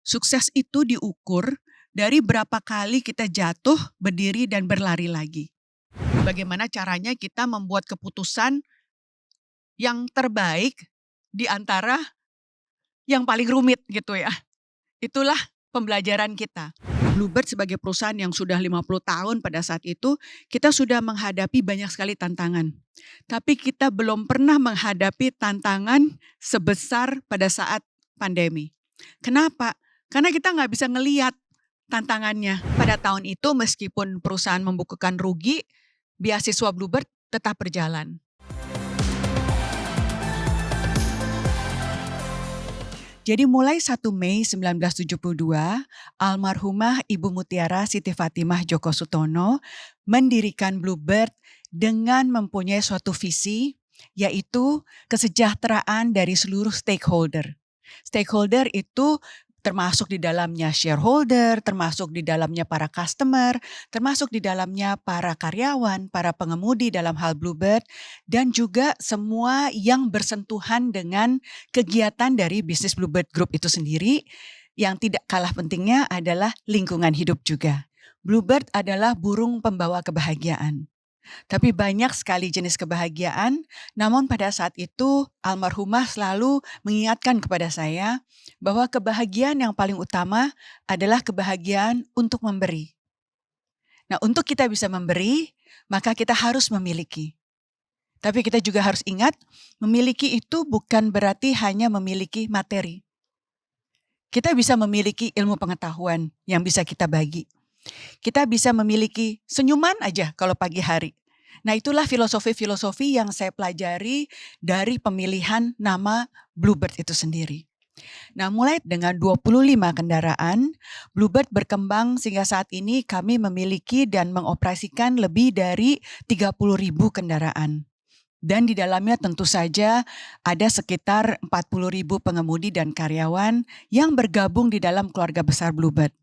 Sukses itu diukur dari berapa kali kita jatuh, berdiri, dan berlari lagi. Bagaimana caranya kita membuat keputusan yang terbaik di antara yang paling rumit gitu ya. Itulah pembelajaran kita. Bluebird sebagai perusahaan yang sudah 50 tahun pada saat itu, kita sudah menghadapi banyak sekali tantangan. Tapi kita belum pernah menghadapi tantangan sebesar pada saat pandemi. Kenapa? Karena kita nggak bisa ngeliat tantangannya. Pada tahun itu meskipun perusahaan membukukan rugi, beasiswa Bluebird tetap berjalan. Jadi mulai 1 Mei 1972, almarhumah Ibu Mutiara Siti Fatimah Djoko Sutono mendirikan Bluebird dengan mempunyai suatu visi, yaitu kesejahteraan dari seluruh stakeholder. Stakeholder itu termasuk di dalamnya shareholder, termasuk di dalamnya para customer, termasuk di dalamnya para karyawan, para pengemudi dalam hal Bluebird, dan juga semua yang bersentuhan dengan kegiatan dari bisnis Bluebird Group itu sendiri. Yang tidak kalah pentingnya adalah lingkungan hidup juga. Bluebird adalah burung pembawa kebahagiaan. Tapi banyak sekali jenis kebahagiaan, namun pada saat itu almarhumah selalu mengingatkan kepada saya bahwa kebahagiaan yang paling utama adalah kebahagiaan untuk memberi. Nah, untuk kita bisa memberi, maka kita harus memiliki. Tapi kita juga harus ingat, memiliki itu bukan berarti hanya memiliki materi. Kita bisa memiliki ilmu pengetahuan yang bisa kita bagi. Kita bisa memiliki senyuman aja kalau pagi hari. Nah, itulah filosofi-filosofi yang saya pelajari dari pemilihan nama Bluebird itu sendiri. Nah, mulai dengan 25 kendaraan, Bluebird berkembang sehingga saat ini kami memiliki dan mengoperasikan lebih dari 30.000 kendaraan. Dan di dalamnya tentu saja ada sekitar 40.000 pengemudi dan karyawan yang bergabung di dalam keluarga besar Bluebird.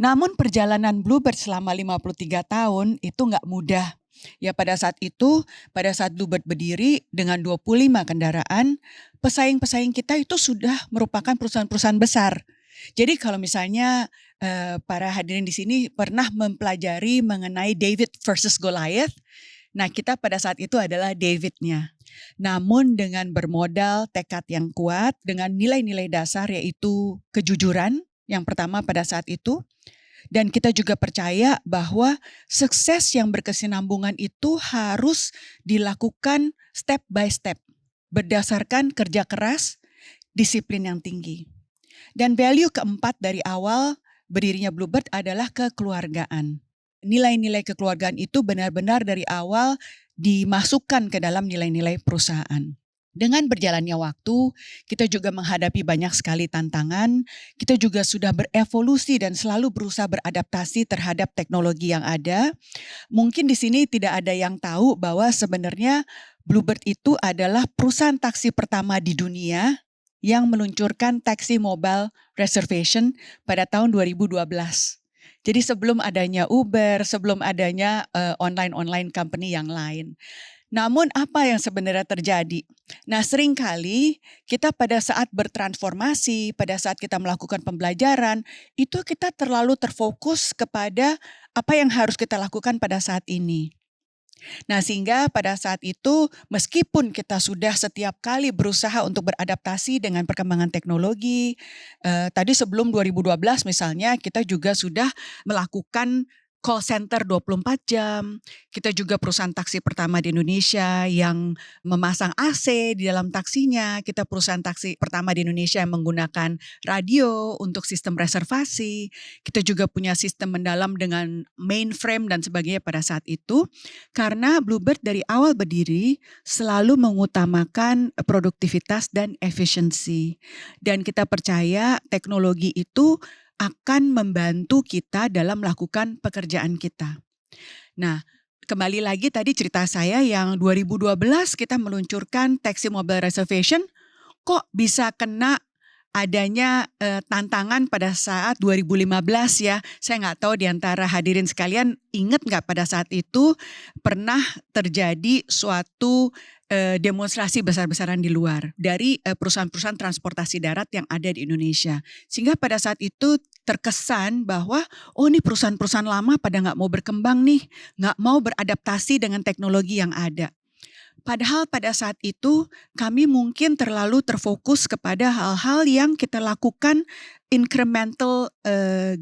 Namun perjalanan Bluebird selama 53 tahun itu nggak mudah. Ya pada saat itu, pada saat Bluebird berdiri dengan 25 kendaraan, pesaing-pesaing kita itu sudah merupakan perusahaan-perusahaan besar. Jadi kalau misalnya para hadirin di sini pernah mempelajari mengenai David versus Goliath, nah kita pada saat itu adalah David-nya. Namun dengan bermodal tekad yang kuat, dengan nilai-nilai dasar yaitu kejujuran, yang pertama pada saat itu, dan kita juga percaya bahwa sukses yang berkesinambungan itu harus dilakukan step by step, berdasarkan kerja keras, disiplin yang tinggi. Dan value keempat dari awal berdirinya Bluebird adalah kekeluargaan. Nilai-nilai kekeluargaan itu benar-benar dari awal dimasukkan ke dalam nilai-nilai perusahaan. Dengan berjalannya waktu, kita juga menghadapi banyak sekali tantangan. Kita juga sudah berevolusi dan selalu berusaha beradaptasi terhadap teknologi yang ada. Mungkin di sini tidak ada yang tahu bahwa sebenarnya Bluebird itu adalah perusahaan taksi pertama di dunia yang meluncurkan taksi mobile reservation pada tahun 2012. Jadi sebelum adanya Uber, sebelum adanya online company yang lain. Namun apa yang sebenarnya terjadi? Nah, seringkali kita pada saat bertransformasi, pada saat kita melakukan pembelajaran, itu kita terlalu terfokus kepada apa yang harus kita lakukan pada saat ini. Nah, sehingga pada saat itu meskipun kita sudah setiap kali berusaha untuk beradaptasi dengan perkembangan teknologi, tadi sebelum 2012 misalnya kita juga sudah melakukan call center 24 jam. Kita juga perusahaan taksi pertama di Indonesia yang memasang AC di dalam taksinya. Kita perusahaan taksi pertama di Indonesia yang menggunakan radio untuk sistem reservasi. Kita juga punya sistem mendalam dengan mainframe dan sebagainya pada saat itu. Karena Bluebird dari awal berdiri selalu mengutamakan produktivitas dan efisiensi. Dan kita percaya teknologi itu akan membantu kita dalam melakukan pekerjaan kita. Nah, kembali lagi tadi cerita saya yang 2012 kita meluncurkan taxi mobile reservation, kok bisa kena adanya tantangan pada saat 2015 ya. Saya nggak tahu di antara hadirin sekalian ingat nggak pada saat itu pernah terjadi suatu demonstrasi besar-besaran di luar dari perusahaan-perusahaan transportasi darat yang ada di Indonesia. Sehingga pada saat itu terkesan bahwa oh ini perusahaan-perusahaan lama pada nggak mau berkembang nih, nggak mau beradaptasi dengan teknologi yang ada. Padahal pada saat itu kami mungkin terlalu terfokus kepada hal-hal yang kita lakukan incremental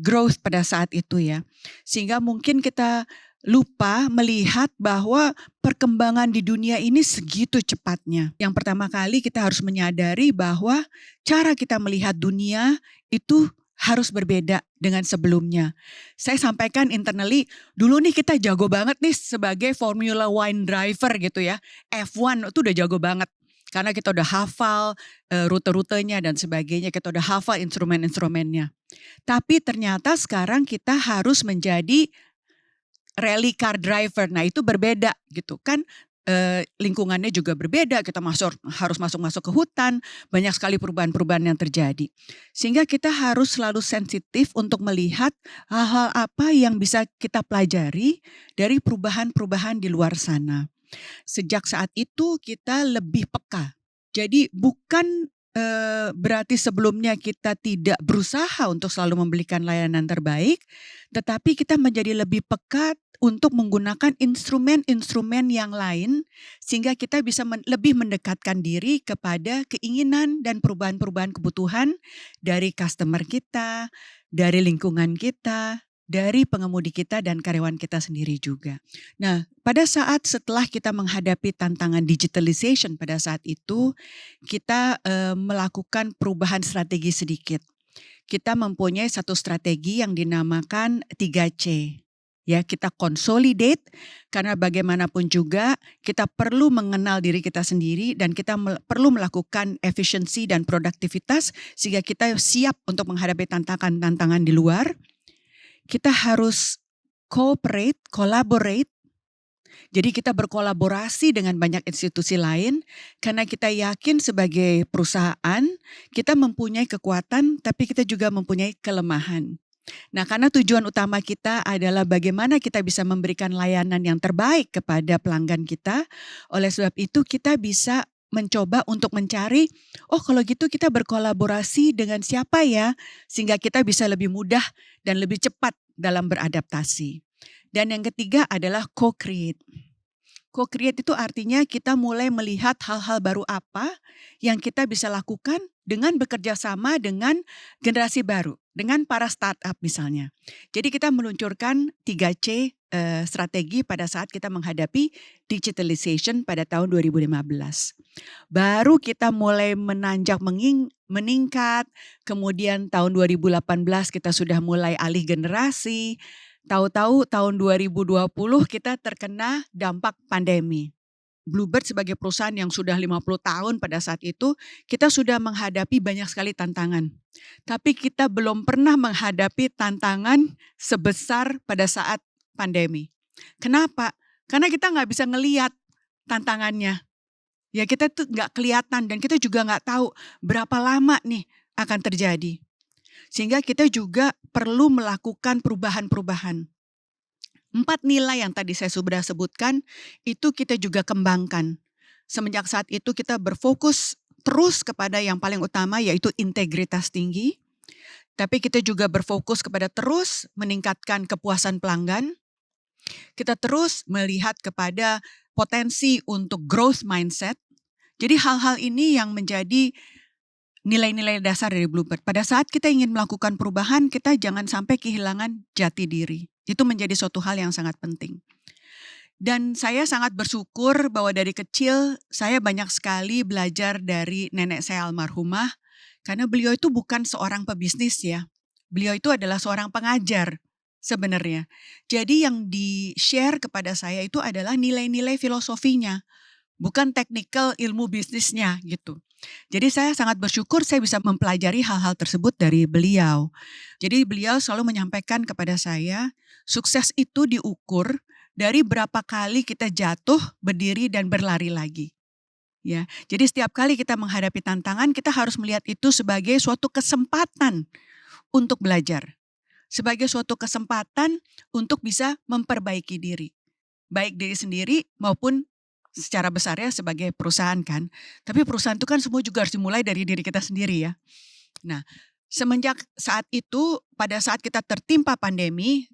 growth pada saat itu ya. Sehingga mungkin kita lupa melihat bahwa perkembangan di dunia ini segitu cepatnya. Yang pertama kali kita harus menyadari bahwa cara kita melihat dunia itu harus berbeda dengan sebelumnya. Saya sampaikan internally, dulu nih kita jago banget nih sebagai Formula One driver gitu ya. F1 itu udah jago banget. Karena kita udah hafal rute-rutenya dan sebagainya, kita udah hafal instrumen-instrumennya. Tapi ternyata sekarang kita harus menjadi rally car driver. Nah itu berbeda gitu kan. Lingkungannya juga berbeda, kita harus masuk ke hutan, banyak sekali perubahan-perubahan yang terjadi. Sehingga kita harus selalu sensitif untuk melihat hal-hal apa yang bisa kita pelajari dari perubahan-perubahan di luar sana. Sejak saat itu kita lebih peka. Jadi bukan berarti sebelumnya kita tidak berusaha untuk selalu memberikan layanan terbaik, tetapi kita menjadi lebih peka untuk menggunakan instrumen-instrumen yang lain sehingga kita bisa lebih mendekatkan diri kepada keinginan dan perubahan-perubahan kebutuhan dari customer kita, dari lingkungan kita, dari pengemudi kita dan karyawan kita sendiri juga. Nah, pada saat setelah kita menghadapi tantangan digitalization pada saat itu, kita melakukan perubahan strategi sedikit. Kita mempunyai satu strategi yang dinamakan 3C. Ya, kita consolidate karena bagaimanapun juga kita perlu mengenal diri kita sendiri dan kita perlu melakukan efisiensi dan produktivitas sehingga kita siap untuk menghadapi tantangan-tantangan di luar. Kita harus collaborate. Jadi kita berkolaborasi dengan banyak institusi lain karena kita yakin sebagai perusahaan kita mempunyai kekuatan tapi kita juga mempunyai kelemahan. Nah, karena tujuan utama kita adalah bagaimana kita bisa memberikan layanan yang terbaik kepada pelanggan kita. Oleh sebab itu kita bisa mencoba untuk mencari, oh kalau gitu kita berkolaborasi dengan siapa ya, sehingga kita bisa lebih mudah dan lebih cepat dalam beradaptasi. Dan yang ketiga adalah co-create. Co-create itu artinya kita mulai melihat hal-hal baru apa yang kita bisa lakukan dengan bekerja sama dengan generasi baru, dengan para startup misalnya. Jadi kita meluncurkan 3C strategi pada saat kita menghadapi digitalization pada tahun 2015. Baru kita mulai meningkat, kemudian tahun 2018 kita sudah mulai alih generasi. Tahu-tahu tahun 2020 kita terkena dampak pandemi. Bluebird sebagai perusahaan yang sudah 50 tahun pada saat itu, kita sudah menghadapi banyak sekali tantangan. Tapi kita belum pernah menghadapi tantangan sebesar pada saat pandemi. Kenapa? Karena kita nggak bisa ngelihat tantangannya. Ya kita tuh nggak kelihatan dan kita juga nggak tahu berapa lama nih akan terjadi. Sehingga kita juga perlu melakukan perubahan-perubahan. 4 nilai yang tadi saya sudah sebutkan, itu kita juga kembangkan. Semenjak saat itu kita berfokus terus kepada yang paling utama yaitu integritas tinggi. Tapi kita juga berfokus kepada terus meningkatkan kepuasan pelanggan. Kita terus melihat kepada potensi untuk growth mindset. Jadi hal-hal ini yang menjadi nilai-nilai dasar dari Bluebird. Pada saat kita ingin melakukan perubahan, kita jangan sampai kehilangan jati diri. Itu menjadi suatu hal yang sangat penting. Dan saya sangat bersyukur bahwa dari kecil saya banyak sekali belajar dari nenek saya almarhumah. Karena beliau itu bukan seorang pebisnis ya. Beliau itu adalah seorang pengajar sebenarnya. Jadi yang di-share kepada saya itu adalah nilai-nilai filosofinya. Bukan teknikal ilmu bisnisnya gitu. Jadi saya sangat bersyukur saya bisa mempelajari hal-hal tersebut dari beliau. Jadi beliau selalu menyampaikan kepada saya, sukses itu diukur dari berapa kali kita jatuh, berdiri dan berlari lagi. Ya, jadi setiap kali kita menghadapi tantangan, kita harus melihat itu sebagai suatu kesempatan untuk belajar, sebagai suatu kesempatan untuk bisa memperbaiki diri, baik diri sendiri maupun secara besarnya sebagai perusahaan kan. Tapi perusahaan itu kan semua juga harus dimulai dari diri kita sendiri ya. Nah, semenjak saat itu, pada saat kita tertimpa pandemi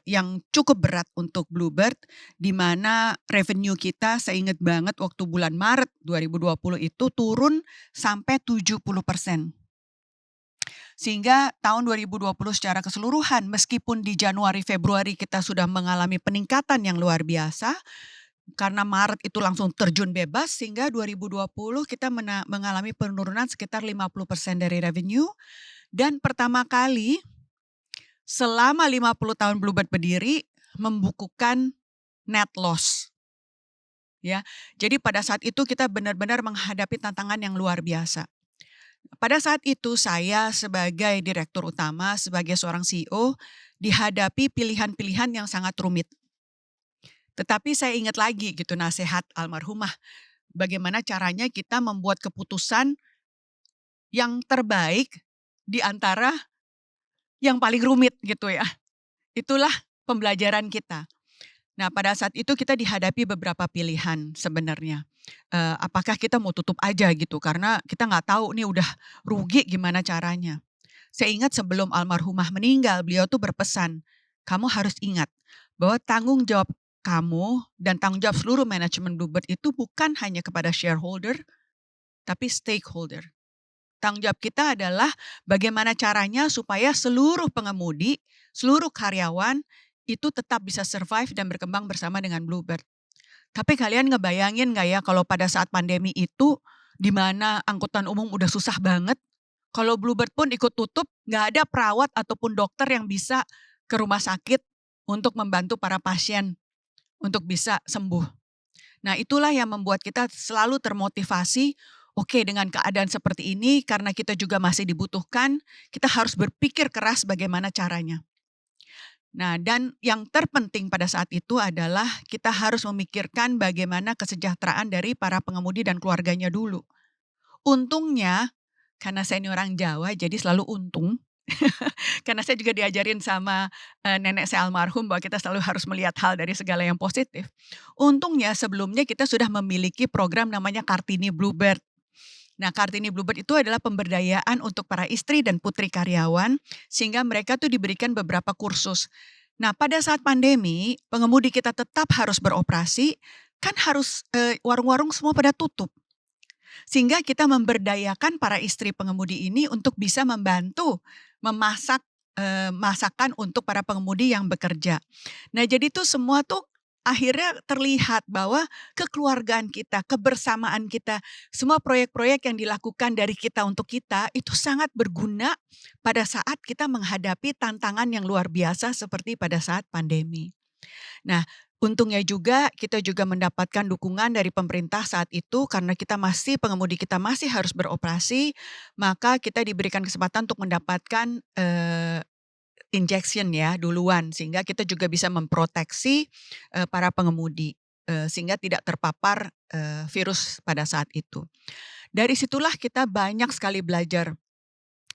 yang cukup berat untuk Bluebird, di mana revenue kita saya ingat banget waktu bulan Maret 2020 itu turun sampai 70%. Sehingga tahun 2020 secara keseluruhan, meskipun di Januari, Februari kita sudah mengalami peningkatan yang luar biasa, karena Maret itu langsung terjun bebas, sehingga 2020 kita mengalami penurunan sekitar 50% dari revenue. Dan pertama kali selama 50 tahun Bluebird berdiri, membukukan net loss. Ya, jadi pada saat itu kita benar-benar menghadapi tantangan yang luar biasa. Pada saat itu saya sebagai direktur utama, sebagai seorang CEO, dihadapi pilihan-pilihan yang sangat rumit. Tetapi saya ingat lagi gitu nasihat almarhumah, bagaimana caranya kita membuat keputusan yang terbaik di antara yang paling rumit gitu ya. Itulah pembelajaran kita. Nah, pada saat itu kita dihadapi beberapa pilihan sebenarnya. Apakah kita mau tutup aja gitu, karena kita nggak tahu nih udah rugi gimana caranya. Saya ingat sebelum almarhumah meninggal, beliau tuh berpesan, "Kamu harus ingat bahwa tanggung jawab kamu dan tanggung jawab seluruh manajemen Bluebird itu bukan hanya kepada shareholder, tapi stakeholder. Tanggung jawab kita adalah bagaimana caranya supaya seluruh pengemudi, seluruh karyawan itu tetap bisa survive dan berkembang bersama dengan Bluebird." Tapi kalian ngebayangin nggak ya kalau pada saat pandemi itu, di mana angkutan umum udah susah banget, kalau Bluebird pun ikut tutup, nggak ada perawat ataupun dokter yang bisa ke rumah sakit untuk membantu para pasien untuk bisa sembuh. Nah, itulah yang membuat kita selalu termotivasi, oke, dengan keadaan seperti ini karena kita juga masih dibutuhkan, kita harus berpikir keras bagaimana caranya. Nah, dan yang terpenting pada saat itu adalah kita harus memikirkan bagaimana kesejahteraan dari para pengemudi dan keluarganya dulu. Untungnya, karena saya ini orang Jawa jadi selalu untung, karena saya juga diajarin sama, nenek saya almarhum bahwa kita selalu harus melihat hal dari segala yang positif. Untungnya sebelumnya kita sudah memiliki program namanya Kartini Bluebird. Nah, Kartini Bluebird itu adalah pemberdayaan untuk para istri dan putri karyawan, sehingga mereka tuh diberikan beberapa kursus. Nah, pada saat pandemi, pengemudi kita tetap harus beroperasi, kan harus warung-warung semua pada tutup. Sehingga kita memberdayakan para istri pengemudi ini untuk bisa membantu memasak masakan untuk para pengemudi yang bekerja. Nah, jadi tuh semua tuh akhirnya terlihat bahwa kekeluargaan kita, kebersamaan kita, semua proyek-proyek yang dilakukan dari kita untuk kita itu sangat berguna pada saat kita menghadapi tantangan yang luar biasa seperti pada saat pandemi. Nah, untungnya juga kita juga mendapatkan dukungan dari pemerintah saat itu karena pengemudi kita masih harus beroperasi, maka kita diberikan kesempatan untuk mendapatkan, injection ya duluan sehingga kita juga bisa memproteksi, para pengemudi, sehingga tidak terpapar, virus pada saat itu. Dari situlah kita banyak sekali belajar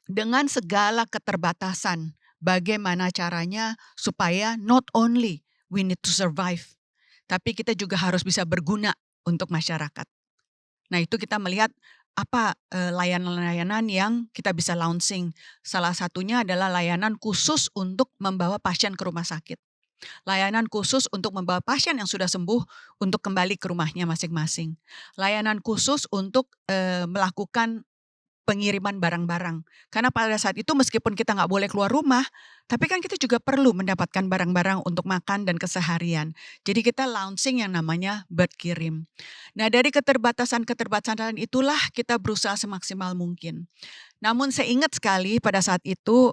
dengan segala keterbatasan, bagaimana caranya supaya not only we need to survive, tapi kita juga harus bisa berguna untuk masyarakat. Nah, itu kita melihat apa, layanan-layanan yang kita bisa launching. Salah satunya adalah layanan khusus untuk membawa pasien ke rumah sakit. Layanan khusus untuk membawa pasien yang sudah sembuh untuk kembali ke rumahnya masing-masing. Layanan khusus untuk, melakukan pengiriman barang-barang. Karena pada saat itu meskipun kita nggak boleh keluar rumah, tapi kan kita juga perlu mendapatkan barang-barang untuk makan dan keseharian. Jadi kita launching yang namanya Bird Kirim. Nah, dari keterbatasan-keterbatasan itulah kita berusaha semaksimal mungkin. Namun saya ingat sekali pada saat itu,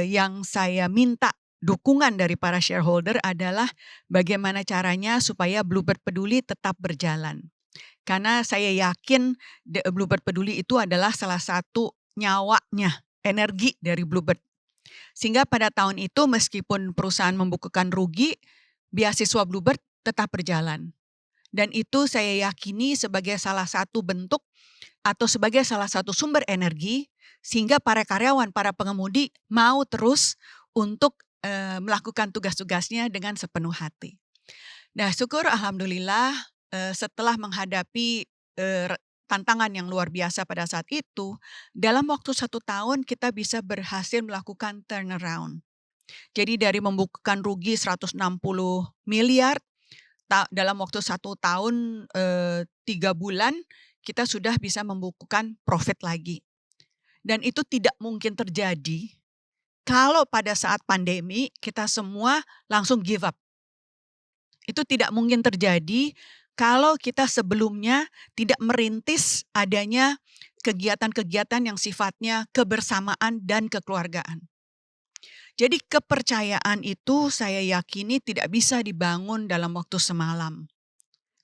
yang saya minta dukungan dari para shareholder adalah bagaimana caranya supaya Bluebird Peduli tetap berjalan. Karena saya yakin Bluebird Peduli itu adalah salah satu nyawanya, energi dari Bluebird. Sehingga pada tahun itu meskipun perusahaan membukukan rugi, beasiswa Bluebird tetap berjalan. Dan itu saya yakini sebagai salah satu bentuk atau sebagai salah satu sumber energi sehingga para karyawan, para pengemudi mau terus untuk melakukan tugas-tugasnya dengan sepenuh hati. Nah, syukur alhamdulillah setelah menghadapi tantangan yang luar biasa pada saat itu, dalam waktu 1 tahun kita bisa berhasil melakukan turnaround. Jadi dari membukukan rugi 160 miliar, dalam waktu 1 tahun 3 bulan kita sudah bisa membukukan profit lagi. Dan itu tidak mungkin terjadi kalau pada saat pandemi kita semua langsung give up. Itu tidak mungkin terjadi kalau kita sebelumnya tidak merintis adanya kegiatan-kegiatan yang sifatnya kebersamaan dan kekeluargaan. Jadi kepercayaan itu saya yakini tidak bisa dibangun dalam waktu semalam.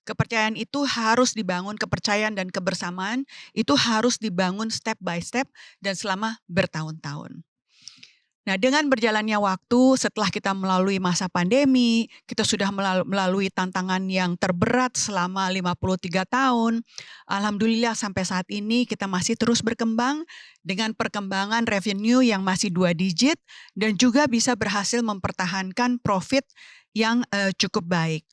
Kepercayaan itu harus dibangun, kepercayaan dan kebersamaan itu harus dibangun step by step dan selama bertahun-tahun. Nah, dengan berjalannya waktu setelah kita melalui masa pandemi, kita sudah melalui tantangan yang terberat selama 53 tahun. Alhamdulillah sampai saat ini kita masih terus berkembang dengan perkembangan revenue yang masih 2 digit dan juga bisa berhasil mempertahankan profit yang cukup baik.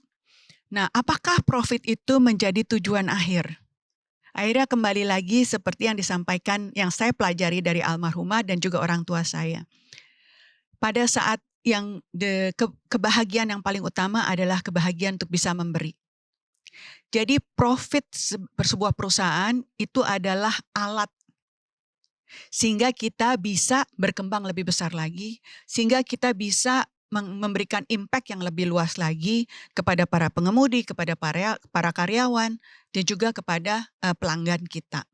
Nah, apakah profit itu menjadi tujuan akhir? Akhirnya kembali lagi seperti yang disampaikan yang saya pelajari dari almarhumah dan juga orang tua saya. Pada saat yang kebahagiaan yang paling utama adalah kebahagiaan untuk bisa memberi. Jadi profit sebuah perusahaan itu adalah alat sehingga kita bisa berkembang lebih besar lagi, sehingga kita bisa memberikan impact yang lebih luas lagi kepada para pengemudi, kepada para karyawan, dan juga kepada pelanggan kita.